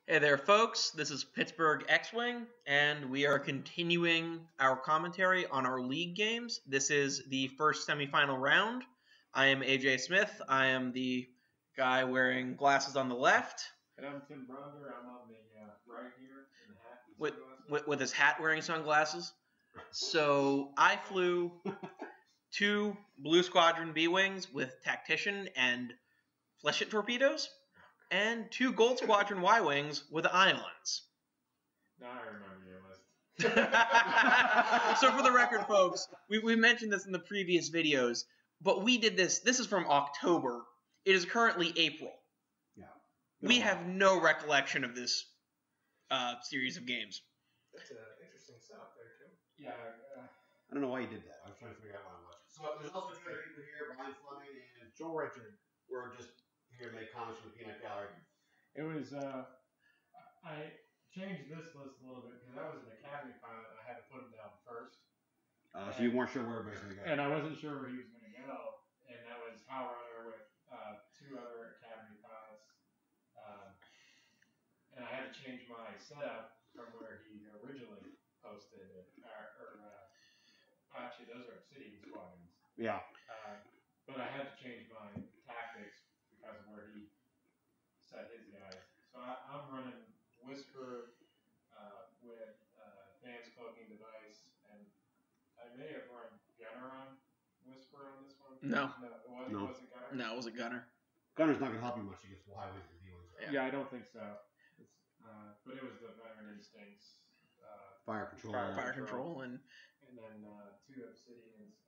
Hey there, folks. This is Pittsburgh Xwing, and we are continuing our commentary on our league games. This is the first semifinal round. I am AJ Smith. I am the guy wearing glasses on the left. And I'm Tim Bronder. I'm on the right here in the hat and with his hat wearing sunglasses. So I flew 2 Blue Squadron B-Wings with Tactitian and Fleshit torpedoes, and 2 Gold Squadron Y-Wings with ions. Now I remember your list. So for the record, folks, we mentioned this in the previous videos, but we did this. This is from October. It is currently April. Yeah. We have no recollection of this series of games. That's an interesting setup there, too. Yeah. I don't know why you did that. I was trying to figure out why I'm watching. So there's also 2 other people here, Brian Fleming and Joel Richard. We're just here to make comments from the Peanut Gallery. It was, I changed this list a little bit because I was an Academy pilot and I had to put him down first. So you weren't sure where everybody's going to go. And I wasn't sure where he was going to go. And that was Howlrunner with 2 other Academy pilots. And I had to change my setup from where he originally posted it. Actually, those are Obsidian Squadrons. Yeah. But I had to change my tactics because of where he set his guys. So I'm running Whisper with advanced cloaking device, and I may have run Gunner on Whisper on this one. No. It wasn't Gunner? No, it was a Gunner. Gunner's not going to help you much against Y-Wings and D-Wings. Yeah, I don't think so. But it was the veteran instincts. Fire control. Fire control and then 2 Obsidians.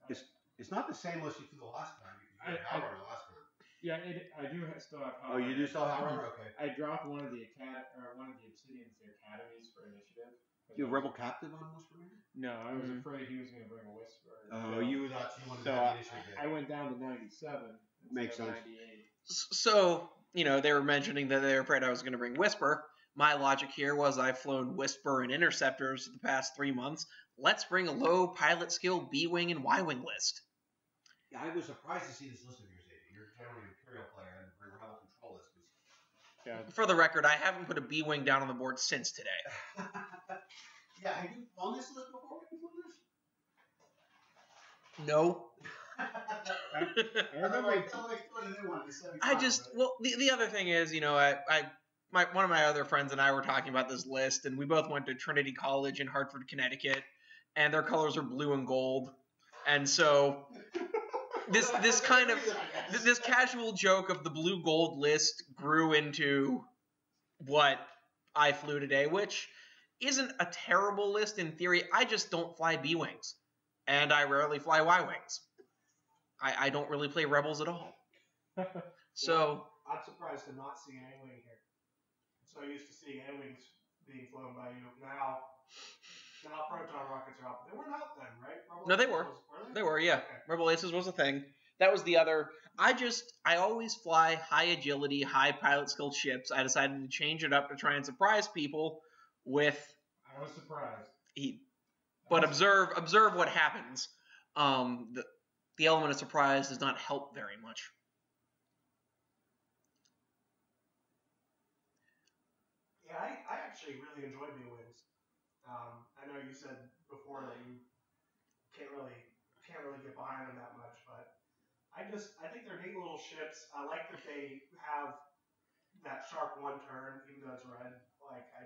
It's not the same list you threw the last time. You had Howlrunner last time. Yeah, I do still have. Oh, you do still have Howlrunner? Okay. I dropped one of the Obsidians to Academies for initiative. You have Rebel Captive on Whisper? No, I was afraid he was going to bring a Whisper. Oh, you thought you wanted so to have initiative. I went down to 97. Makes sense. 98. So, they were mentioning that they were afraid I was going to bring Whisper. My logic here was I've flown Whisper and Interceptors for the past 3 months. Let's bring a low pilot skill B-Wing and Y-Wing list. Yeah, I was surprised to see this list of yours, AJ. You're generally an Imperial player, and bring Rebel Control list. Yeah. For the record, I haven't put a B-Wing down on the board since today. Yeah, have you flown this list before? Have you flown this? No. The other thing is, one of my other friends and I were talking about this list, and we both went to Trinity College in Hartford, Connecticut, and their colors are blue and gold. And so this casual joke of the blue gold list grew into what I flew today, which isn't a terrible list in theory. I just don't fly B-Wings, and I rarely fly Y-Wings. I don't really play Rebels at all. So I'm surprised to not see an A-Wing here. I'm so used to seeing A-Wings being flown by you. Now proton rockets are out. They weren't out then, right? No, they were. They were, yeah. Okay. Rebel Aces was a thing. That was the other. I always fly high agility, high pilot skill ships. I decided to change it up to try and surprise people with. I was surprised. But observe what happens. The element of surprise does not help very much. Yeah, I actually really enjoy B-Wings. I know you said before that you can't really get behind them that much, but I think they're neat little ships. I like that they have that sharp 1 turn, even though it's red. Like I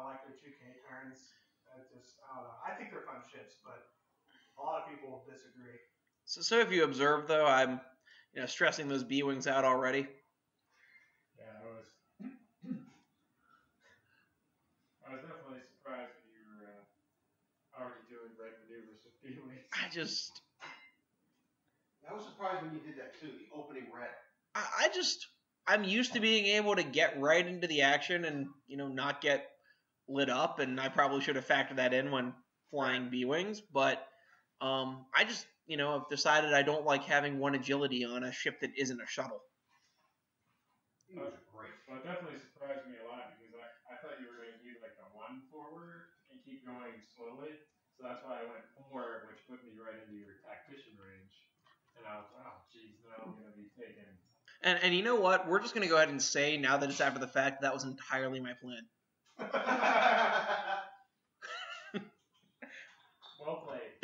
like their 2K turns. I don't know. I think they're fun ships, but a lot of people disagree. So if you observe, though, I'm stressing those B-Wings out already. Yeah, I was definitely surprised when you were already doing red maneuvers with B-Wings. I was surprised when you did that too, the opening red. I'm used to being able to get right into the action and, not get lit up, and I probably should have factored that in when flying B-Wings, but I've decided I don't like having 1 agility on a ship that isn't a shuttle. Those are great. Well, it definitely surprised me a lot because I thought you were going to do like a 1 forward and keep going slowly. So that's why I went 4, which put me right into your tactician range. And I was, oh, geez, now I'm going to be taking And you know what? We're just gonna go ahead and say now that it's after the fact that was entirely my plan. Well played.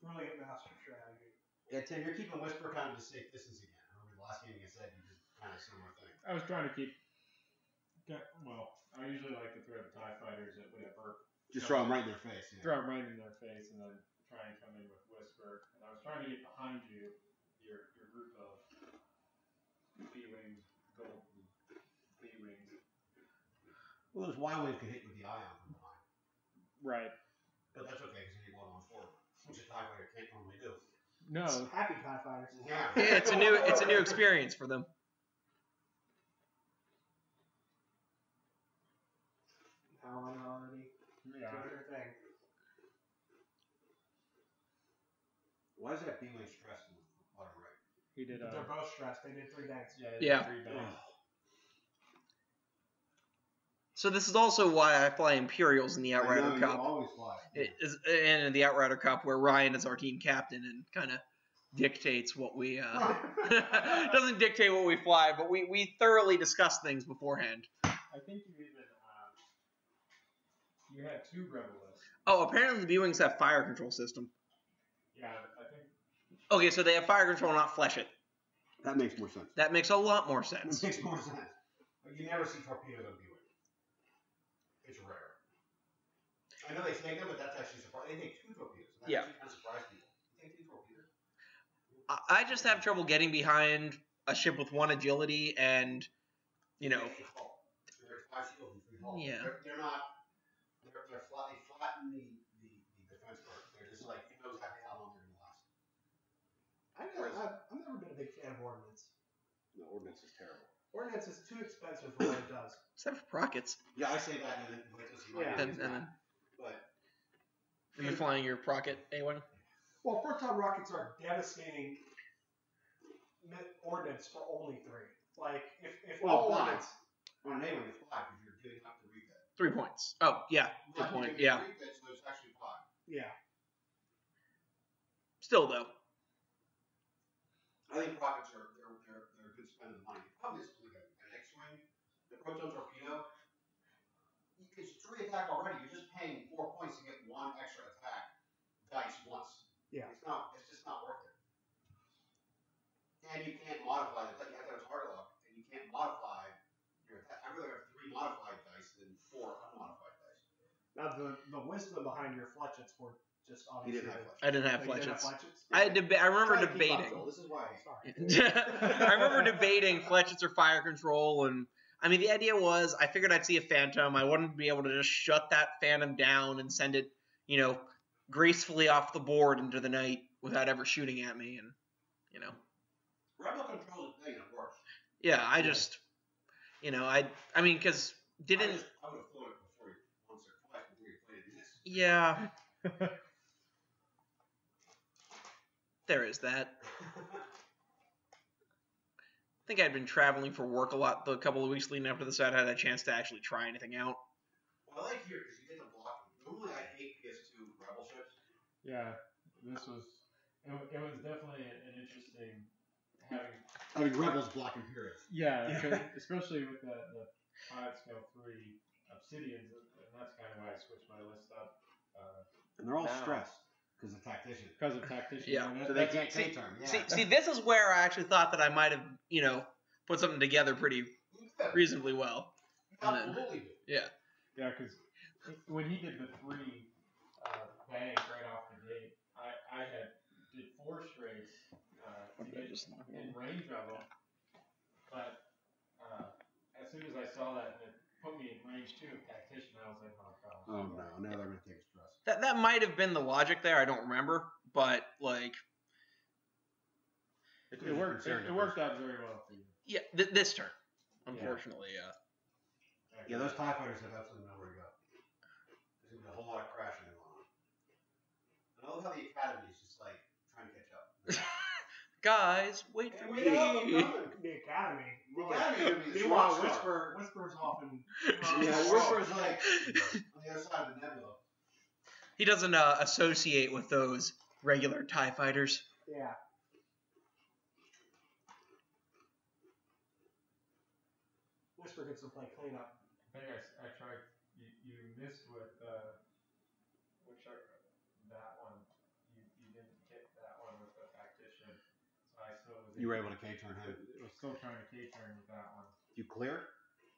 Brilliant master strategy. Yeah, Tim, you're keeping Whisper kind of a safe distance again. I remember the last game you said you did kind of a similar thing. I was trying to keep. Well, I usually like to throw the TIE fighters at whatever. Just throw them right in their face. Yeah. Throw them right in their face, and then try and come in with Whisper. And I was trying to get behind you, your group of B-wings, gold B-wings. Well, those Y-wings can hit with the ion from behind. Right. But that's okay because you need one on forward, which a TIE fighter can't normally do. No. Happy TIE fighters. Yeah. Yeah, it's a new experience for them. Howlrunner already doing her thing. Why is that B-wing stressed in the bottom right? He did. They're both stressed. They did 3 banks. Yeah. 3 banks. So this is also why I fly Imperials in the Outrider I know, Cup. You always fly. It is, and in the Outrider Cup, where Ryan is our team captain and kind of dictates what we doesn't dictate what we fly, but we thoroughly discuss things beforehand. I think you even you had 2 rebel lists. Oh, apparently the B-wings have fire control system. Yeah, I think. Okay, so they have fire control, not flesh it. That makes more sense. That makes a lot more sense. It makes more sense. But you never see torpedoes on B-wing. It's rare. I know they take them, but that's actually surprising. They take 2 torpedoes. That Yeah. actually kind of surprised people. They take 2 torpedoes. I just have trouble getting behind a ship with 1 agility and, you know, They're 5 shields and 3 hulls. Yeah. They're not. They're flat. They flatten the defense part. They're just like, you know exactly how long they're going to last. I've never been a big fan of Ordnance. No, ordnance is terrible. Ordnance is too expensive for what it does. except for rockets. Yeah, I say that, and then Yeah. And then But you're flying your rocket A-wing. Well, proton rockets are devastating ordnance for only 3. Like, if all ordnance... on an A-wing it's 5 because you're giving up the refit. 3 points. Oh, yeah. Good point. Yeah. Refit, so it's actually 5. Yeah. Still, though. I think rockets are they're a good spend of money. Probably is like an X-wing, the proton torpedo. It's 3 attack already. You're just paying 4 points to get 1 extra attack dice once. Yeah. It's just not worth it. And you can't modify it. Like you have to have target lock, and you can't modify your attack. I'd rather have 3 modified dice than 4 unmodified dice. Now, the wisdom behind your fletchets were just He obviously... didn't have fletch. I didn't have You didn't have fletchets. I remember Try to keep up, debating. Joel. This is why. Sorry. I remember debating fletchets or fire control, and I mean the idea was I figured I'd see a phantom. I wouldn't be able to just shut that phantom down and send it, you know, gracefully off the board into the night without ever shooting at me, and you know. Rebel controls a thing, and it works. Yeah, I just, you know, I mean, because I didn't. would have flown it before once or twice before you played this. Yeah. There is that. I think I'd been traveling for work a lot the couple of weeks leading up to this. I had a chance to actually try anything out. Well, I like here because you get the block. Normally, I hate PS2 Rebel ships. Yeah, this was. It was definitely an interesting Having Rebels block Imperials. Yeah, especially with the Spacecow 3 Obsidians, and that's kind of why I switched my list up. And they're all Now. stressed because of Tactician. Because of Tactician. Yeah. So they can't take turn. Yeah. See, this is where I actually thought that I might have, you know, put something together pretty reasonably well. Absolutely do. Yeah. Yeah, because when he did the 3 bangs right off the gate, I did 4 straights to get in range of them, but as soon as I saw that and it put me in range 2 of Tactician, I was like, oh god. Oh no, now they're going to take stress. That might have been the logic there. I don't remember, but like, It worked. It worked out very well for you. yeah, this turn, unfortunately, yeah. Yeah, those TIE fighters have absolutely nowhere to go. There's going to be a whole lot of crashing going on. And I love how the Academy is just like trying to catch up. Guys, wait for me. The Academy. The Academy is going to be the Meanwhile, rock star. Whisper's off in... Yeah, Whisper's like on the other side of the nebula. He doesn't associate with those regular TIE fighters. Yeah. Whisper gets to play cleanup. I think I tried. You missed with that one. You didn't hit that one with the Tactician. So I still was. You were able to K-turn him. It was still trying to K-turn with that one. You clear?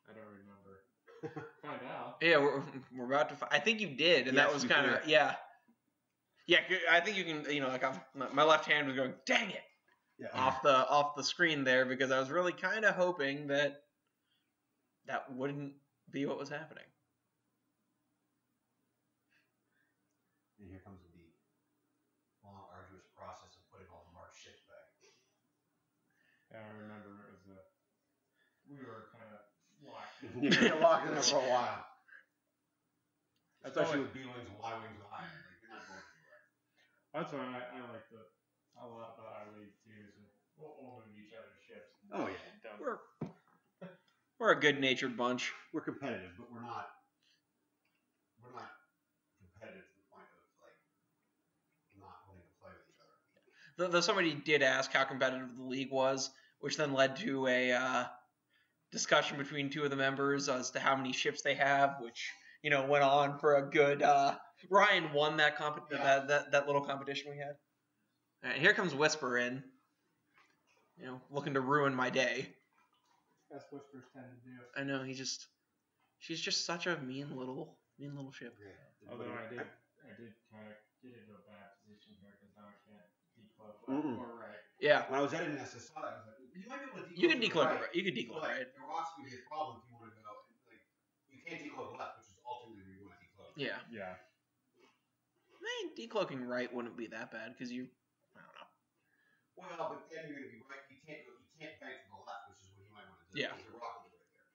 I don't remember. Find out. Yeah, we're about to. I think you did, and Yes, that was you kind of did. yeah. Yeah, I think you can. Like my left hand was going, dang it, Yeah. off the screen there because I was really kind of hoping that wouldn't be what was happening. And here comes the long, arduous process of putting all the marked ships back. Yeah, I remember it was we were kind of locked in. You get locked in there for a while. It's Especially always- with B-wings and Y-wings and I. Like, you're not going anywhere. That's why I like a lot about our league too. Is we'll move each other's ships. Oh, yeah. Don't- We're a good-natured bunch. We're competitive, but we're not competitive to the point of like not wanting to play with each other. Though somebody did ask how competitive the league was, which then led to a discussion between two of the members as to how many ships they have, which went on for a good. Ryan won that that little competition we had. All right, here comes Whisper in, looking to ruin my day. That's Whispers tend to do. I know she's just such a mean little ship. Yeah. Although I did kind of get into a bad position here because now I can't decloak Mm-mm. or right. Yeah, When I was editing this, I saw that. I was like, you might be able to decloak. you can decloak right. right. You can decloak But right. there will also be a problem if you want to go. Like, you can't decloak left, which is ultimately where you want to decloak. Yeah, Yeah. decloaking right wouldn't be that bad because I don't know. Well, but then you're going to be right. You can't bank to the left, which is what you might want to do. Yeah. Because the rock will be right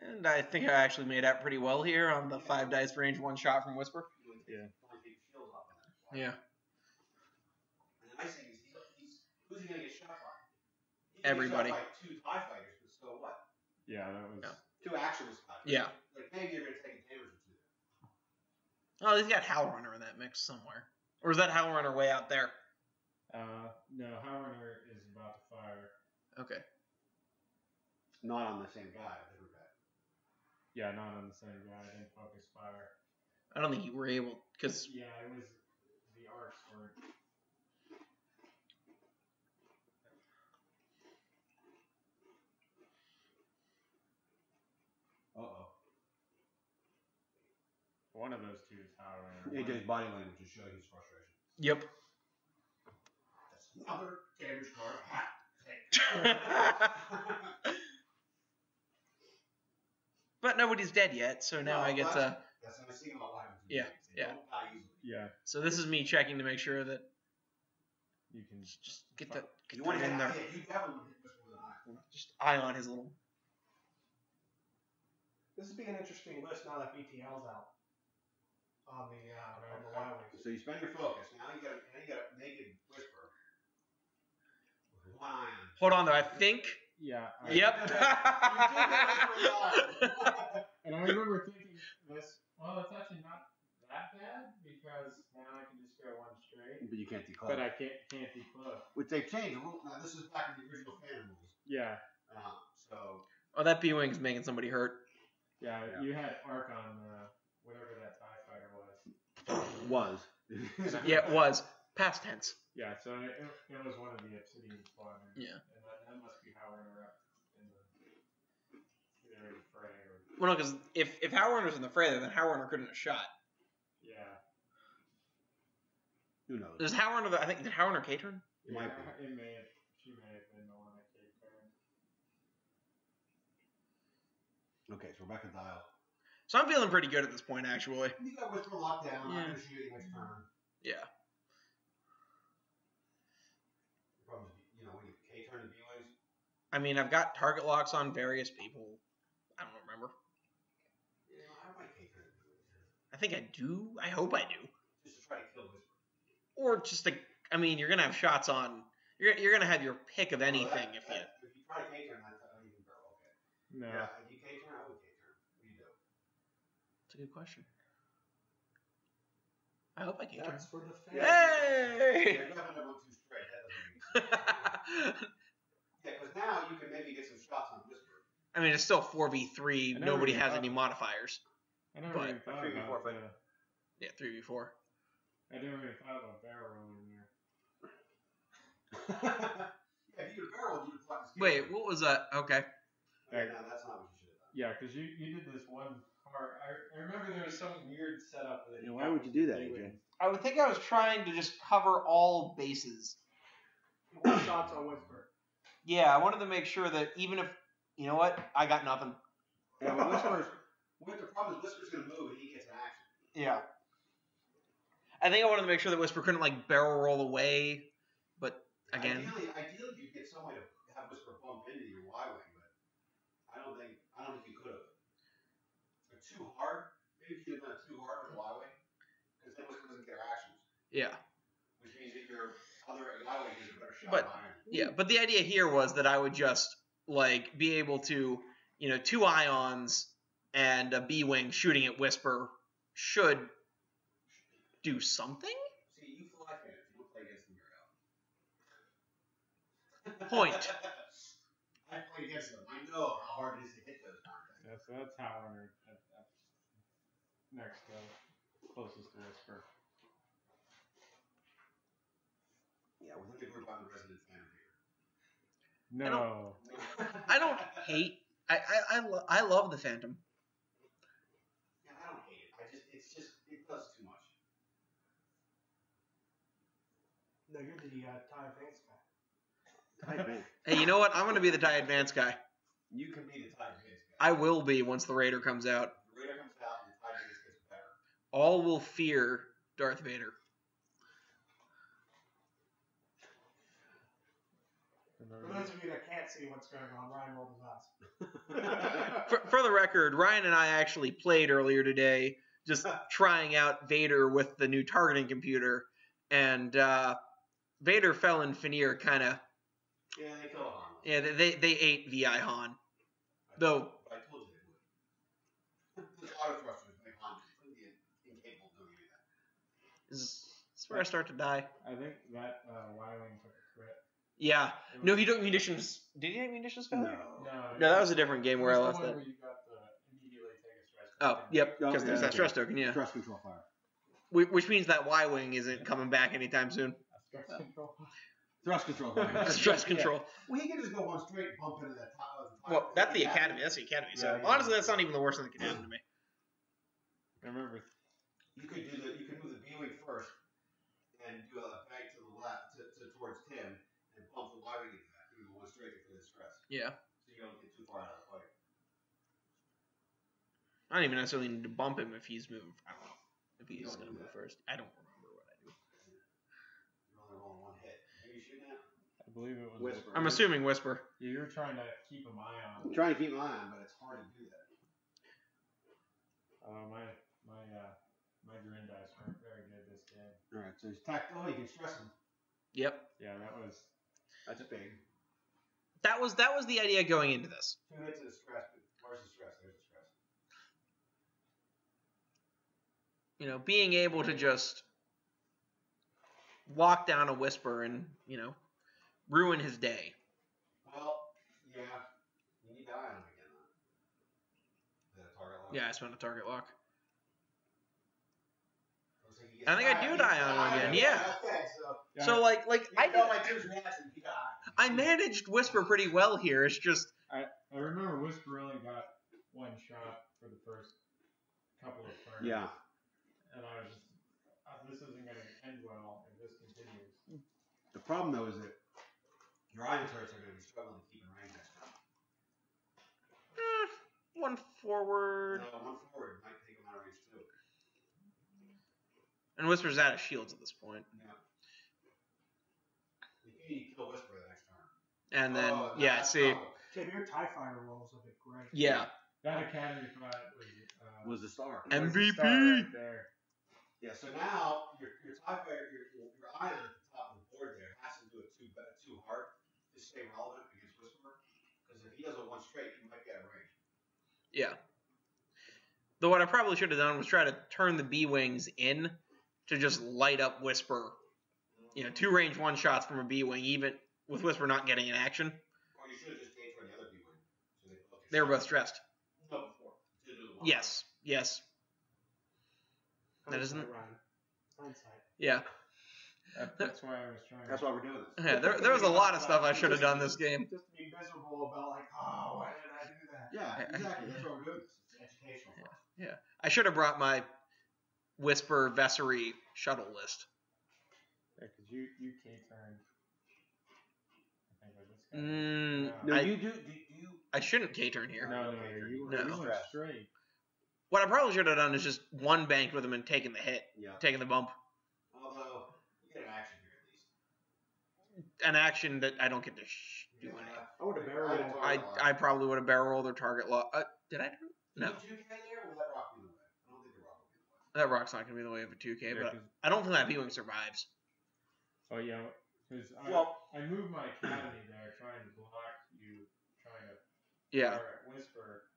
there. And I think I actually made out pretty well here on the 5 dice range 1 shot from Whisper. Yeah. Don't take shields off on that. Yeah. And the nice thing is, who's he going to get shot by? He can Everybody. Get shot by 2 TIE fighters, but so what? Yeah, that was. Yeah. 2 actual TIE fighters. Yeah. Like, maybe you're going to take a damage or 2. Oh, he's got Howlrunner in that mix somewhere. Or is that Howlrunner way out there? No, Howlrunner is about to fire. Okay. Not on the same guy, a different guy. Yeah, not on the same guy. I didn't focus fire. I don't think you were able because Yeah, it was the arcs were. Uh-oh. One of those two is Howlrunner. AJ's body language is showing his frustration. yep. That's another damage card. But nobody's dead yet, so now I get to. That's what I see about live. Yeah, They yeah. don't die easily. Yeah, So this is me checking to make sure that you can. just get that You want to in hit there. Yeah, you definitely hit this with an eye. Just eye on his little. This would be an interesting list now that BTL's out on the Y-wings. So you spend your focus. Now you got a naked Whisper with one eye on. Hold on though, I think. Yeah. Yep. And I remember thinking this. Well, it's actually not that bad because now I can just go one straight. But you can't decloak. But I can't decloak. Which they've changed the rule. Now this is back in the original Phantom rules. Yeah. So Oh, that B-wing's making somebody hurt. Yeah, Yeah. you had arc on whatever that TIE fighter was. Yeah, it was. Past tense. Yeah, so it was one of the Obsidian Squadron. Yeah. And that must be Howlrunner up in either in the fray or. Well, no, because if Howlrunner's in the fray, then Howlrunner couldn't have shot. Yeah. Who knows? Does Howlrunner? I think did Howlrunner K-turn? It might be. It may have. She may have been the one that came turn. Okay, so we're back at dial. So I'm feeling pretty good at this point, actually. You got Whisper locked down. I'm Yeah. going to shoot you next turn. Yeah. The problem is, when you K-turn and B-wings. I mean, I've got target locks on various people. I don't remember. Yeah, I might K-turn and B-wings. I think I do. I hope I do. Just to try to kill Whisper. Or just to. I mean, you're gonna have shots on. You're gonna have your pick of anything if you. If you try to K-turn, I don't even go. Okay. No. Yeah, if you K-turn, I would K-turn. What do you do? That's a good question. I hope I can That's for the fans. Hey! Yeah, definitely went too straight. That doesn't make Yeah, because now you can maybe get some shots on Whisper. I mean, it's still 4v3. Nobody has any modifiers. I never But- really thought 3v4, about but- Yeah, 3v4. I never really thought about barrel rolling there. Yeah, if you could barrel, you could plug this game. Wait, what was that? Okay. Okay, no, that's not what you should have done. Yeah, because you did this one part. I remember there was some weird setup that. Yeah, why would you do that, AJ? I would think I was trying to just cover all bases. One shots on Whisper. Yeah, I wanted to make sure that even if, you know what, I got nothing. Yeah, but Whisper's, the problem is Whisper's going to move and he gets an action. Yeah. I think I wanted to make sure that Whisper couldn't, like, barrel roll away, but again. Ideally you'd get some way to have Whisper bump into your Y-Wing, but I don't think you could have. Or too hard? Maybe if you had done it too hard with Y-Wing, because then Whisper doesn't get her actions. Yeah. Which means that your other Y-Wing is a better shot But- behind. Yeah, but the idea here was that I would just, like, be able to, 2 ions and a B-Wing shooting at Whisper should do something? See, you fly fans, you don't play against them very often. Point. I play against them. I know how hard it is to hit those contacts. Yeah, so that's Howlrunner next closest to Whisper. Yeah, within the group, I'm the resident fan here. No. I don't hate. I love the Phantom. Yeah, I don't hate it. It does too much. No, you're the TIE Advance guy. Tight bank. Hey, you know what? I'm going to be the TIE Advance guy. You can be the TIE Advance guy. I will be once the Raider comes out. The Raider comes out and the TIE Advance gets better. All will fear Darth Vader. For those of you that can't see what's going on, Ryan rolled his eyes. For the record, Ryan and I actually played earlier today, just trying out Vader with the new targeting computer, and Vader fell in Fenrir kind of. Yeah, they kill Han. Yeah, they ate VI Han. Though. I told you they would. Those auto thrusters make Han completely incapable of doing any of that. This is where I start to die. I think that Y-Wing took a crit. Yeah. No, he took munitions. Did he take munitions failure? No, that was a different game where I lost that. Where you got the immediately take a stress. Oh, yep, because Oh, there's yeah, that stress token, yeah. Stress control fire. Which means that Y-Wing isn't coming back anytime soon. Stress control. Thrust control fire. Stress control. Well, he can just go one straight and bump into that top. Well, that's the Academy. That's the Academy. So Yeah, honestly, that's not even the worst thing that could happen to me. I remember. You could move the B-Wing first and do a bank to the left, towards Tim, and bump the Y-Wing into that. You go one straight for the stress. Yeah. So you don't get too far out of the fight. I don't even necessarily need to bump him if he's moved. I don't know. If he's You don't going to do move that. first. I don't remember what I do. You're only rolling one hit. Who are you shooting at? I believe it was. Whisper. I'm assuming Whisper. Yeah, you were trying to keep an eye on. I'm trying to keep my eye on, but it's hard to do that. My green dice weren't very good this game. All right, so he's Oh, you can stress him. Yep. Yeah, that's a big. That was the idea going into this. 2 hits of stress. Where's the stress? There's the stress. Being able to just walk down a Whisper and, ruin his day. Well, yeah. You need to eye on him again, though. Is that a target lock? Yeah, I spent a target lock. Looks like he gets I think I do die on him again, yeah. Okay, so Yeah. So, like I know my team's reaction. He died. I managed Whisper pretty well here. It's just, I remember Whisper only got one shot for the first couple of turns. Yeah. And I was just, this isn't going to end well if this continues. The problem though is that Your iron turrets are going to be struggling to keep in range next time. one forward. No, one forward might take them out of range too. And Whisper's out of shields at this point. Yeah. You need to kill Whisper the next turn. And then, Oh, yeah, that's see. trouble. Tim, your TIE Fighter rolls have been great. Yeah. That Academy fight was the star. was the MVP. star right there. Yeah, so now your TIE Fighter, your iron at the top of the board there has to do it too hard to stay relevant against Whisper. Because if he does it one straight, he might get a range. Yeah. Though what I probably should have done was try to turn the B-Wings in to just light up Whisper. You know, 2 range 1 shots from a B-Wing, even with Whisper not getting an action. Or you should have just paid for the other B-Wing. So They were both stressed. No, before. Yes. Yes. That isn't. Hindsight. Yeah. That's why I was trying. That's why we're doing this. Yeah, there was a lot of stuff I should have done this game. Just to be miserable about like, oh, why did I do that? Yeah, exactly. That's why we're doing this. It's educational for us. Yeah. I should have brought my Whisper Vessery shuttle list. Yeah, because you K-turned. I think it was this guy. No, I, you do. I shouldn't K-turn here. No, you No. went straight. What I probably should have done is just one banked with him and taken the hit, Yeah. taking the bump. Although, you get an action here at least. An action that I don't get to do any. I would have barreled. I probably would have barrel rolled or target lock. Did I? No. Did you 2K there, or will that rock be in the way? I don't think the rock will be in the way. That rock's not going to be in the way of a 2K, Yeah, but 'cause- I don't think that B-Wing survives. Oh yeah, because I moved my academy there trying to block you trying to Yeah. fire at Whisper,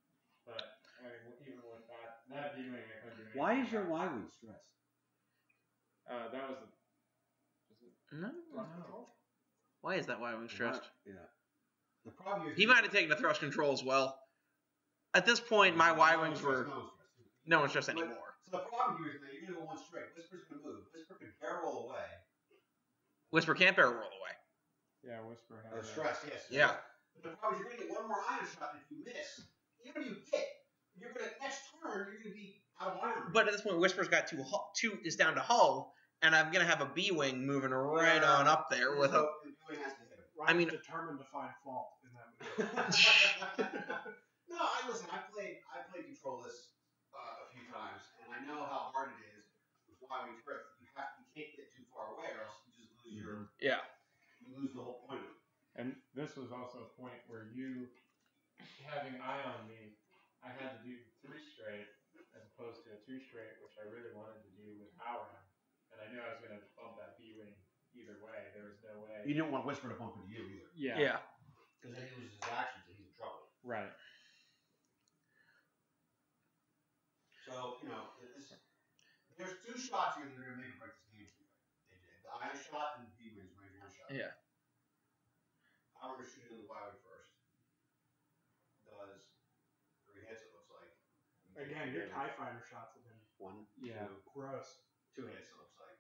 but I mean, even with that viewing, I couldn't do anything. Why is your Y-wing stressed? That was the. No. No. Why is that Y-Wing stressed? Yeah. The problem is He might have taken the thrust control as well. At this point, my Y-Wings were no one's stressed anymore. So the problem here is that you're going to go one straight. Whisper's going to move. Whisper can barrel away. Whisper can't barrel roll away. Yeah, Whisper had. Or stress, yes. Yeah. But the problem is you're going to get one more iron shot, and if you miss, even if you hit, you're going to next turn you're going to be out of iron. But at this point, Whisper's got two is down to hull, and I'm gonna have a B-Wing moving right on up there with a. So the B-Wing has to hit him. I mean- determined to find fault in that movie. No, listen. I played Control this a few times, and I know how hard it is with Y-wing turrets. You can't get too far away, or else you just lose your. Yeah. You lose the whole point of it. And this was also a point where you having eye on me, I had to do 3 straight as opposed to a 2 straight, which I really wanted to do with Howlrunner. And I knew I was going to bump that B-wing either way. There was no way. You didn't want Whisper to bump into you either. Yeah. Yeah. Because then he loses his actions and he's in trouble. Right. So, there's 2 shots here that are going to make or break this game. The iron shot and the B-wing's range 1 shot. Yeah. I'm going to shoot in the Y-wing first. Does 3 hits, it looks like. Again, your TIE fighter shots have been 1, Yeah. 2, gross. 2 hits, it looks like.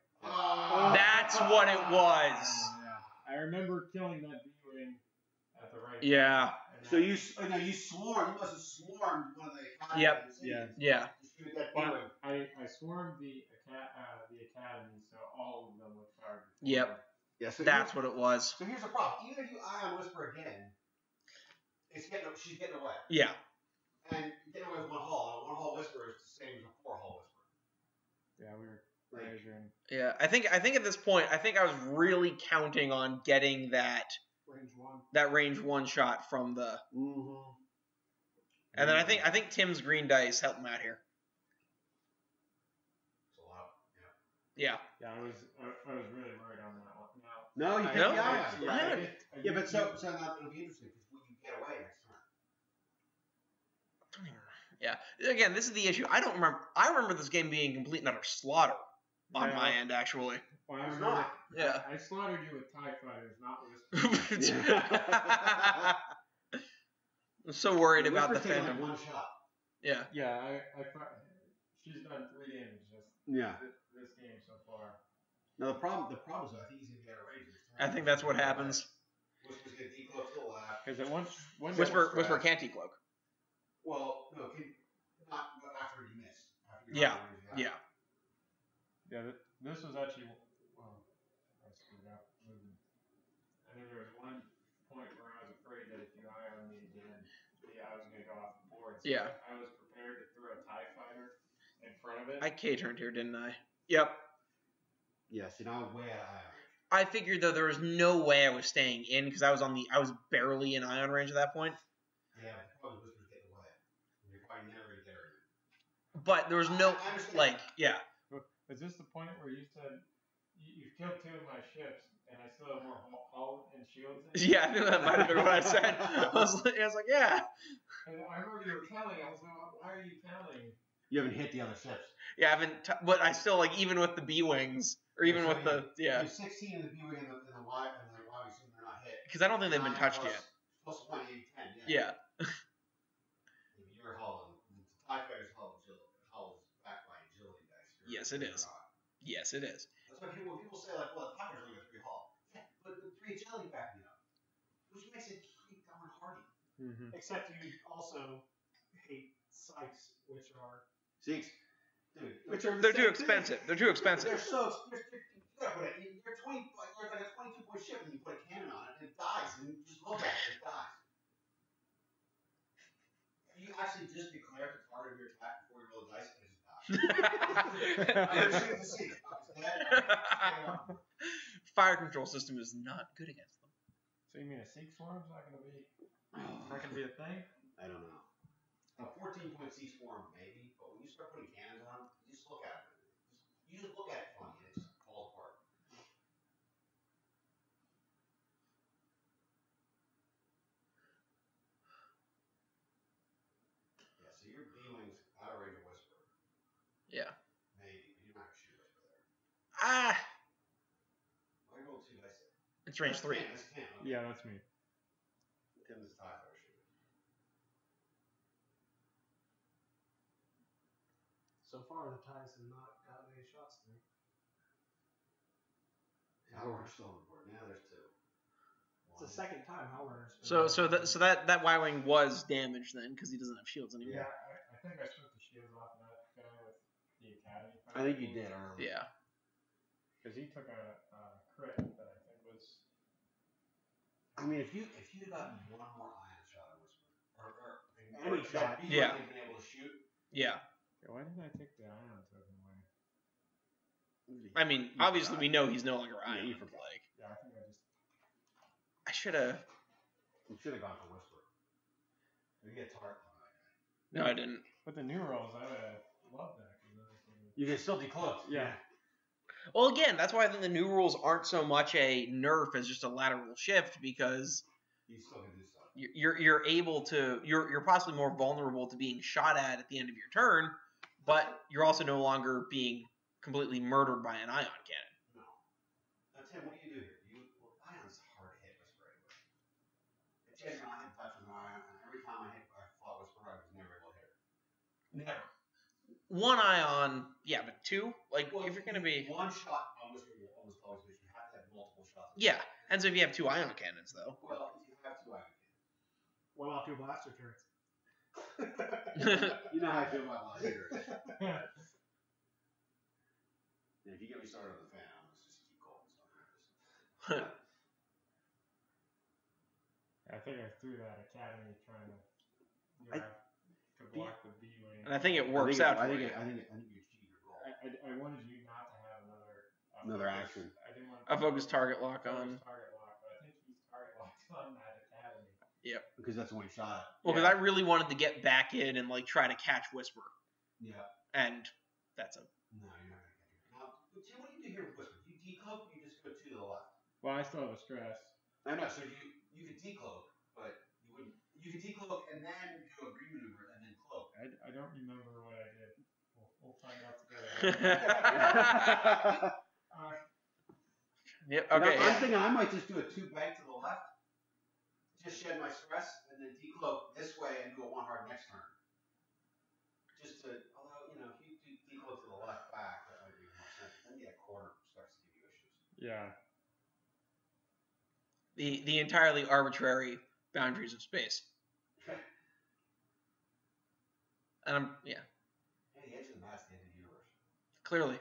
That's what it was. Yeah. I remember killing that B-wing at the right Yeah. time. And So that- you You swarmed. You must have swarmed one of the academy. Yep. Yeah. Yeah. You shoot that But B-wing. I swarmed the academy, so all of them would fire before. Yep. Yeah, so That's what it was. So here's the problem. Even if you eye on Whisper again, she's getting away. Yeah. And getting away with 1 hull. And 1 hull Whisper is the same as a 4 hull Whisper. Yeah, we were Like, measuring. Yeah. I think at this point, I think I was really counting on getting that range 1 shot from the. Mm-hmm. And then I think Tim's green dice helped him out here. it's a lot. Yeah. Yeah, I was really worried on that one. Now, No, you I- can't. No? Yeah. Yeah, but so now it'll be interesting because you get away next turn. Yeah. Again, this is the issue. I don't remember. I remember this game being complete and utter slaughter on Yeah. my end, actually. Well, I It's remember. not. Yeah. I slaughtered you with TIE fighters, not Whisper. I'm so worried about the Whisper's taking Phantom. like 1 shot. Yeah. Yeah, I she's done 3 damage just Yeah. this game so far. Now the problem. The problem is, I think he's going to get a range next turn. I think that's what happens. Whisper's going to decloak to the left. Because once Whisper can't decloak. Well, no, not after you miss. After you Yeah. have Yeah. Yeah, this was actually. Well, I screwed up. I know there was one point where I was afraid that if you eye on me again, I was going to go off the board. So Yeah. I was prepared to throw a TIE fighter in front of it. I K-turned here, didn't I? Yep. Yeah. See now. way out of iron. I figured though there was no way I was staying in because I was barely in ion range at that point. Yeah, but the problem is Whisper's getting away. You're probably never going to get her. But there was no I understand. like yeah. Was this the point where you said you've killed 2 of my ships and I still have more hull and shields? Yeah, I think that might have been what I said. I was like yeah. And I remember you were counting. I was like, why are you counting? You haven't hit the other ships. Yeah, I haven't. But I still like even with the B-wings or even with the You have 16 in the B-wing and the Y, and the Y-wings, and they're not hit. because I don't think they've been 9 touched plus- yet. Plus 1, 8, 10, Yeah. You're hull. The TIE Fighter's hull is backed by agility dice. Yes, it is. Yes, it is. That's why when people say, like, well, the TIE Fighter's only got 3 hull. Yeah, but the 3 agility backing it up. Which makes it pretty darn hardy. Mm-hmm. Except you also hate Sykes, which are Six. Dude. They're too expensive. They're too expensive. They're so expensive. You're 20, you're like a 22-point ship, and you put a cannon on it, and it dies, and you just look at it, it dies. You actually just declare the target of your attack before you roll the dice, and it just dies. I'm shooting the sea. Fire control system is not good against them. So you mean a Seek Swarm's not gonna be a thing? I don't know. A 14-point sea swarm, maybe, but when you start putting cannons on them, you just look at it. You just look at it funny, and it just falls apart. Yeah, so your B-wings out of range of Whisper. Yeah. Maybe, but you're not going to shoot Whisper there. Ah, Why roll 2 dice there? it's range 3. That's 10. Okay. Yeah, that's me. 10 is TIE Fighter shooter. so far the ties have not gotten any shots through. Howlrunner's still on the board. Now there's 2. It's the second time Howlrunner's been So that Y-wing was damaged then because he doesn't have shields anymore. Yeah, I think I took the shields off that guy with the Academy. I think you did earlier. Yeah. Because he took a crit that I think was. I mean, If you'd gotten one more ion shot at Whisper, or Any shot. you Yeah. would have been able to shoot. Yeah. Why did I take the ion token away? I mean, obviously we know he's no longer Ion. you but, forgot. like, Yeah, I think I just. I should have. You should have gone for Whisper. You get Tart on that guy. No, I didn't. With the new rolls, I would have loved that. You can still decloak. Yeah. Well, again, that's why I think the new rules aren't so much a nerf as just a lateral shift because You still can do stuff. you're able to you're possibly more vulnerable to being shot at the end of your turn, but you're also no longer being completely murdered by an ion cannon. No. Now, Tim, what do you do here? Ion's hard to hit Whisper anyway. It's just I had touch with an ion, and every time I fought Whisper, I was never able to hit her. Never. One ion, yeah, but 2? Like, Well, if you're going to be... one shot on Whisper, you almost always miss. You have to have multiple shots. Yeah, and so if you have 2 ion cannons, though. Well, if you have 2 ion cannons. What about 2 blaster turrets? You know how I feel about Blaster. If you get me started on the fan, I'm just keep going. I think I threw that Academy trying to. To block the B-wing. And I think it works out I for think you. you cheated your roll. I wanted you not to have Another action. I didn't want A focus target lock on. Target lock, but I think he's target locked on that Academy. Because that's the one you shot. Well, because I really wanted to get back in and, like, try to catch Whisper. Yeah. And that's a... No, you're not going to get it. Now, Tim, what do you do here with Whisper? Do you decloak or you just go 2 to the left? Well, I still have a stress. I know, so you could decloak, but you wouldn't. You could decloak and then do a green maneuver and then cloak. I don't remember what I did. We'll find out together. Yep, And okay. I'm thinking I might just do Do a 2 bank to the left, just shed my stress, and then decloak this way and do a 1 hard next turn. Just to, although, you know, if you do decloak to the left back, that might be more sense. Then that corner starts to give you issues. Yeah. The entirely arbitrary boundaries of space. And I'm, yeah, Hey, the edge of the map's the end of the universe. clearly.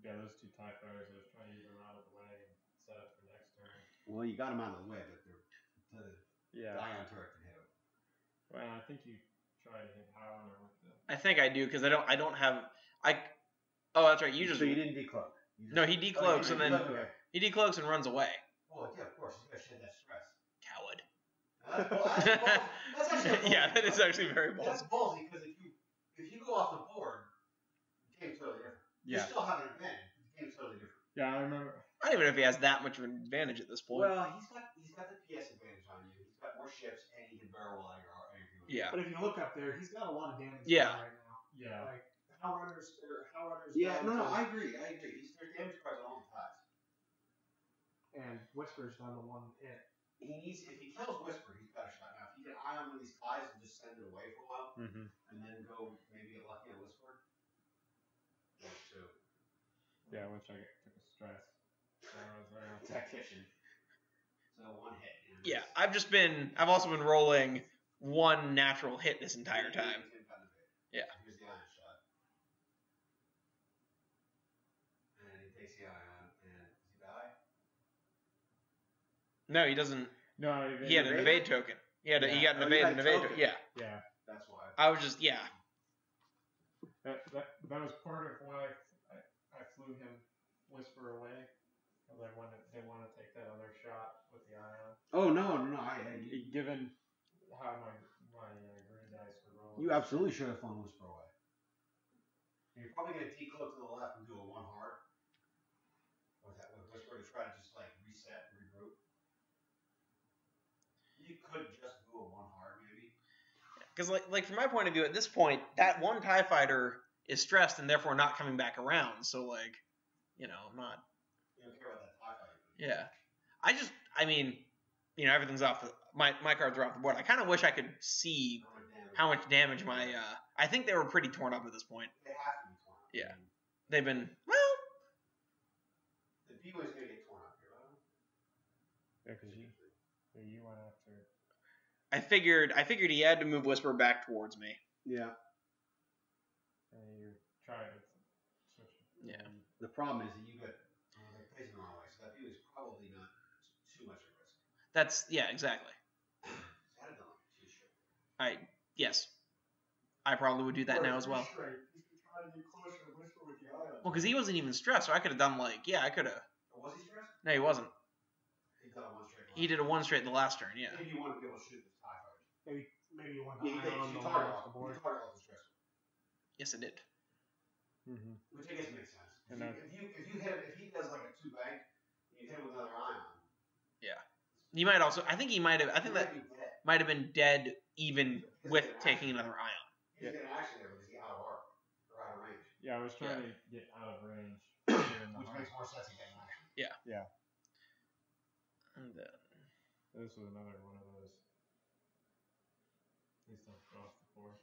Yeah, those 2 TIE fighters, I was trying to get them out of the way and set up for next turn. Well, you got them out of the way, but the Yeah. ion turret can hit them. Well, I think you tried to hit Howlrunner with the. I think I do because I don't have oh, that's right. You just So you didn't decloak. no. He decloaks and then Okay. he decloaks and runs away. Well, yeah, of course. You gotta shed that stress. Coward. That's ballsy. That's actually Yeah, that is actually very That's ballsy. ballsy because if you go off the board, the game's totally different. You Yeah. still have an advantage. The game's totally different. Yeah, I remember. I don't even know if he has that much of an advantage at this point. Well, he's got the PS advantage on you. He's got more ships and he can burn barrel out of your AQ. Yeah. But if you look up there, he's got a lot of damage Yeah. right now. Yeah. Like Howlrunners. Yeah, down no, to- I agree. There's damage cards on all the ties. And Whisper's done the one hit. If he kills Whisper, he's got a shot. Now, if he can eye on one of these ties and just send it away for a while, Mm-hmm. and then go maybe get lucky on Whisper, there's two. Yeah, I wish I took a stress. I was there. Tactician. So one hit. Yeah, I've also been rolling one natural hit this entire time. Yeah. Here's the ion shot. And he takes the ion, and does he die? No, he doesn't. No, He had an evade token. He got an Oh, evade you and had evade. token. Yeah. Yeah. That's why. I was just That was part of why I flew him Whisper away. Because they want to take that other shot with the ion. Oh no. Given how my green dice were rolling. You absolutely should have flown Whisper away. You're probably going to decloak to the left and do a one hard. With Whisper to try to just like reset and regroup. You could just do a one hard maybe. because like from my point of view at this point, that one TIE fighter is stressed and therefore not coming back around. So like, I'm not. You don't care about that TIE fighter. Yeah. I mean, everything's off. My cards are off the board. I kind of wish I could see how much damage my. I think they were pretty torn up at this point. They have to be torn up. Yeah. I mean, They've been well. the B-Wing's going to get torn up here, right? Yeah, because you went after. I figured he had to move Whisper back towards me. Yeah. And you tried to switch. Yeah. The problem is that you got. They're facing the wrong way, so that B-Wing's probably not too much of a risk. That's exactly. So I'd have done like a two-shot. Yes. I probably would do that now as well. He's been trying to get closer to Whisper with the ion. Well, because he wasn't even stressed, so I could have done I could have. Or was he stressed? No, he wasn't. He done a one straight line. He did a one straight the last turn. Yeah. Maybe you want to be able to shoot this TIE fighter. Maybe you want Yeah, the ion on you the target left off. board. You target off the stress. Yes, it did. Mm-hmm. Which I guess makes sense. If And he does like a two bank, you hit him with another ion. He might also. I think he might have. I think he that might be dead. might have been dead even with taking another ion. He's getting action there because he's out of arc or out of range, Yeah, I was trying to get out of range. which makes more sense than getting action. And then This was another one of those. He's not off the board.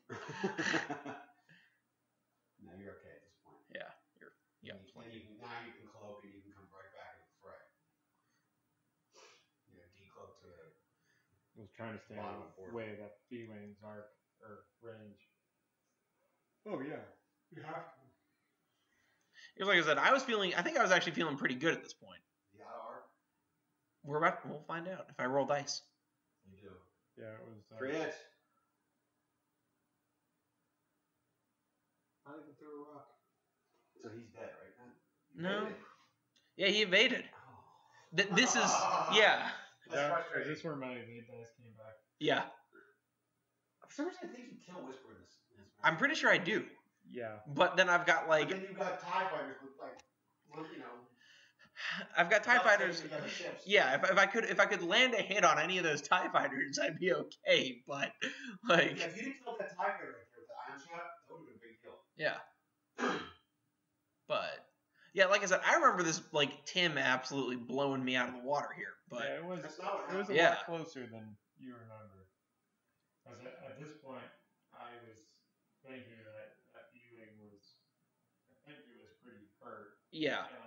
No, you're okay at this point. yeah. Now you can cloak and you can come right back in the fray. Decloak to the. I was trying to stay Bottom out of of board. the way that B-Wing's arc or range. Oh yeah. You have to. It was like I said. I think I was actually feeling pretty good at this point. The out of arc? We'll find out if I roll dice. You do. Yeah, it was. Three hits. Not even through a rock. So he's dead, right? No. Evaded. Yeah, he evaded. Oh. This is yeah. That's Is frustrating. this where my evade dice came back? Yeah. For some reason, I think you kill Whisper in this. I'm pretty sure I do. Yeah. But then I've got But then you've got TIE fighters with I've got TIE without fighters. taking the other ships. Yeah, if I could land a hit on any of those TIE fighters, I'd be okay. But Yeah, like, if you didn't kill that TIE fighter right there with the ion shot, that would have been a big deal. yeah. But yeah, like I said, I remember this Tim absolutely blowing me out of the water here. But Yeah, it was. That's not what It was a Yeah. lot closer than you remember. Because at this point, I was thinking that B-Wing was. I think it was pretty hurt. yeah, And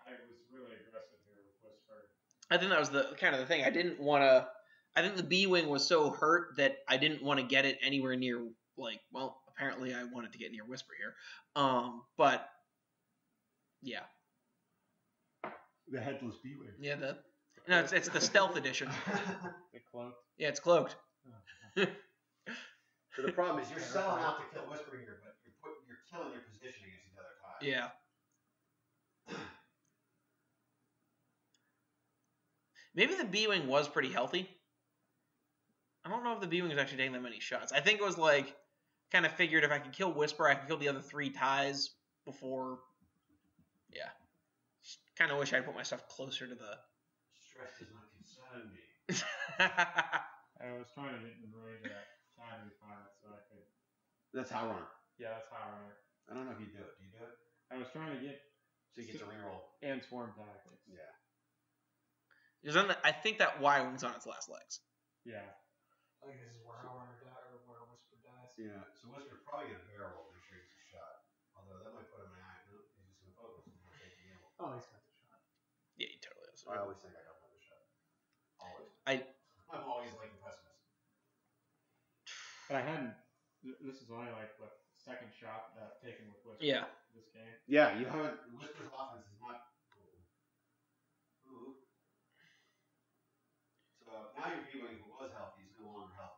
I was really aggressive here with Whisper. I think that was the kind of the thing. I didn't want to. I think the B-Wing was so hurt that I didn't want to get it anywhere near. Apparently I wanted to get near Whisper here. But yeah, The headless B-Wing. yeah. It's the stealth edition. The cloak. Yeah, it's cloaked. So the problem is you're selling out to kill Whisper here, but you're killing your position against the other TIE. Yeah. Maybe the B-Wing was pretty healthy. I don't know if the B-Wing was actually taking that many shots. I think it was kind of figured if I could kill Whisper, I could kill the other 3 ties before. Yeah. Kind of wish I put my stuff closer to the. Stress does not concern me. I was trying to get in range of that Academy pilot so I could. That's Howlrunner. Yeah, that's Howlrunner. I don't know if you do it. Do you do it? I was trying to get. So you get to reroll. And Swarm Tactics. Yeah. I think that Y-Wing's on its last legs. Yeah. I think this is where Howlrunner dies, or where Whisper dies. Yeah. So Whisper's probably gonna barrel roll, make sure he gets a shot. Although that might put him in eye. No, he's just gonna focus. He's gonna take the gamble. Oh, he's got the shot. Yeah, he totally is. I always think I got another shot. Always. I'm always like a pessimist. But I hadn't. This is only like what second shot that I've taken with Whisper. Yeah. This game. Yeah, you haven't. Whisper's offense is not. Ooh. So now your B-wing, who was healthy, is no longer healthy.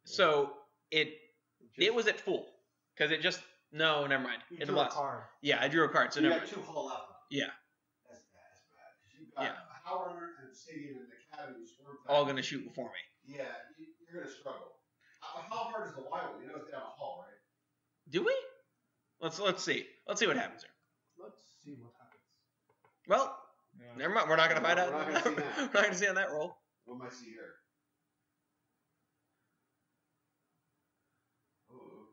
So it was at full because it just never mind. You It drew a lost. card. Yeah, I drew a card, so you never got mind. 2 hull left. Yeah, That's bad. Because you've got Yeah. Howlrunner and Obsidian and Academy Swarm. all gonna shoot before me. Yeah, you're gonna struggle. How hard is the Y-wing? You know it's down a hull, right? Do we? Let's see. Let's see what happens here. Let's see what happens. Well, Yeah. never mind. We're not gonna find out. We're not gonna see that. We're not gonna see on that roll. What might see here? Ooh.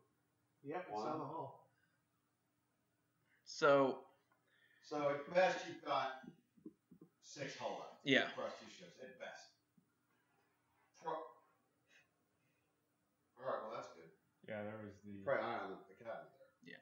Yep, it's One. on the hull. So So at best you've got 6 hull left. yeah, Across 2 ships, at best. Alright, well that's good. Yeah, there was the. Probably eye on the Academy there. Yeah.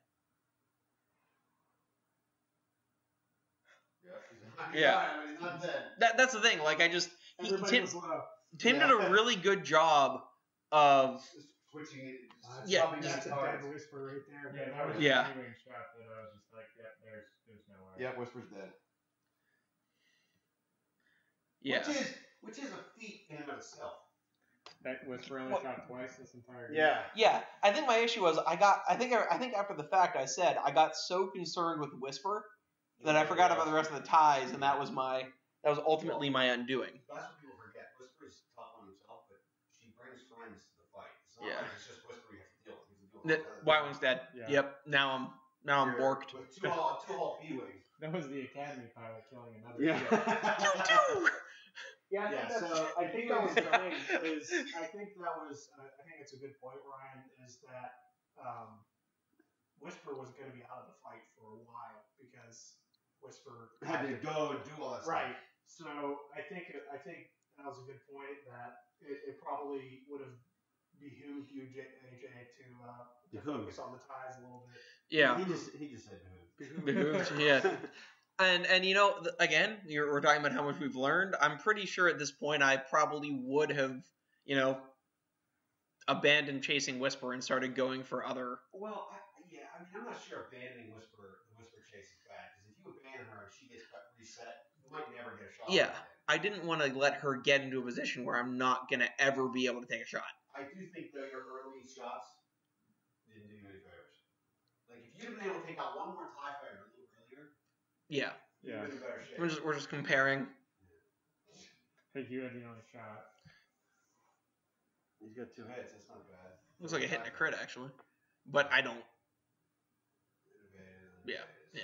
Yeah, I mean, he's not dead. that's the thing. Like Everybody Tim was low. did a really good job of Just switching it. Yeah, swapping just back That's a cards. dead Whisper right there. Yeah, that was Yeah. a wing shot that I was just like, yeah, there's no way. Yeah, Whisper's dead. yeah. Which is a feat in and of itself. That Whisper only What? shot twice this entire game. Yeah. Yeah, I think my issue was I think after the fact I said I got so concerned with Whisper that I forgot about the rest of the ties, and that was ultimately my undoing. That's what people forget. Whisper's tough on himself, but she brings friends to the fight. It's not Yeah. like it's just Whisper you have to deal with. You have to deal with Y-Wing's dead. Yeah. Yep. Now I'm borked. With two hull B-wings. That was the Academy pilot killing another. Yeah. pilot. Yeah, I think Yeah, that's, so I think that was the thing. I think it's a good point, Ryan. Is that Whisper was going to be out of the fight for a while because Whisper Had to go and do all that stuff. right. So I think that was a good point. That it probably would have behooved you, AJ, to focus on the ties a little bit. Yeah. He just said who. Behooved, yeah. And you know, again, we're talking about how much we've learned. I'm pretty sure at this point I probably would have, abandoned chasing Whisper and started going for other. Well, I'm not sure abandoning the Whisper chase is bad, because if you abandon her and she gets reset, you might never get a shot. Yeah. I didn't want to let her get into a position where I'm not going to ever be able to take a shot. I do think that your early shots didn't do you any favors. Like, if you'd have been able to take out one more TIE fighter a little earlier, Yeah. you'd Yeah. be in better shape. We're just comparing. If you had the only shot. He's got 2 hits, that's not bad. Looks like a hit and a crit, actually. But I don't. Yeah, yeah.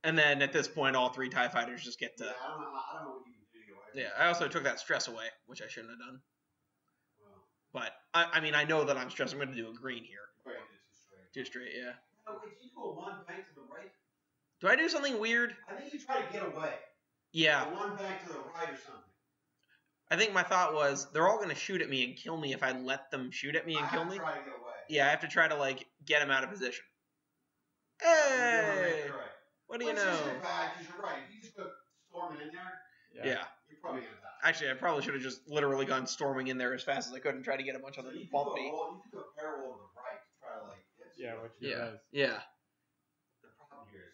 And then at this point, all 3 TIE fighters just get to. Yeah, I don't know what you can do to get away from Yeah, it. I also took that stress away, which I shouldn't have done. Well, But, I mean, I know that I'm stressed. I'm going to do a green here. right, it's too straight. 2 straight, yeah. No, could you do a 1 bank to the right? Do I do something weird? I think you try to get away. Yeah. A 1 bank to the right or something. I think my thought was, they're all going to shoot at me and kill me if I let them shoot at me and I kill have to me. try to get away. Yeah, I have to try to, get him out of position. You do a 1 bank Hey! to the right. What do you Which know? isn't bad, because you're right. If you just go storming in there, Yeah. you're probably going to die. Actually, I probably should have just literally gone storming in there as fast as I could and tried to get a bunch of them to bump me. You can go parallel to the right to try to, hit Yeah, someone. which he Yeah. does. Yeah. The problem here is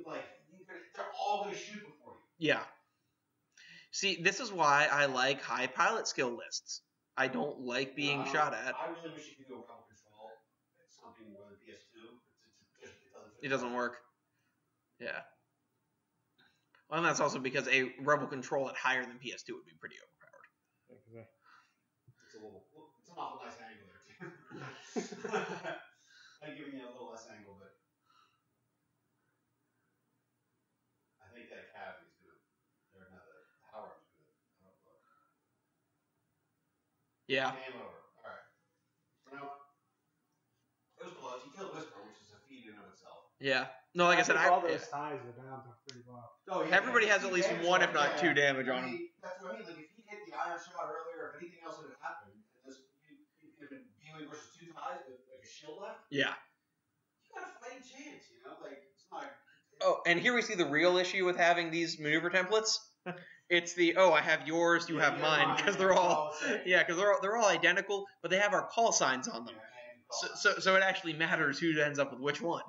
that they're all going to shoot before you. Yeah. See, this is why I like high pilot skill lists. I don't like being shot at. I really wish you could do a rebel control. It's something with a PS2. It doesn't work. Yeah. Well, and that's also because a rebel control at higher than PS2 would be pretty overpowered. Yeah, 'cause I- It's an awful nice angle there, too. I'm giving you a little less angle, but I think that Academy's good. They're not the Howrunner's good. Yeah. Game over. All right. Now, it was close. He killed Whisper, which is a feat in and of itself. Yeah. No, like I said, think all those ties are down to pretty low. Oh, yeah. everybody has at least Damage one, shot, if not two damage I on him. mean, that's what I mean. Like, if he hit the iron shot earlier, if anything else had happened, and this, you'd have been viewing versus two ties with like a shield left, Yeah. you got a fighting chance, you know? Like, it's not. Oh, and here we see the real issue with having these maneuver templates. It's the, oh, I have yours, you have mine, because they're all, yeah, because they're all identical, but they have our call signs on them. So it actually matters who ends up with which one.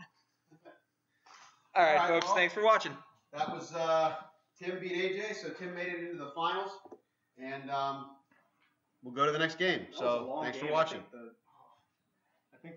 All right, folks, well, thanks for watching. That was Tim beat AJ, so Tim made it into the finals, and we'll go to the next game. So thanks for watching. I think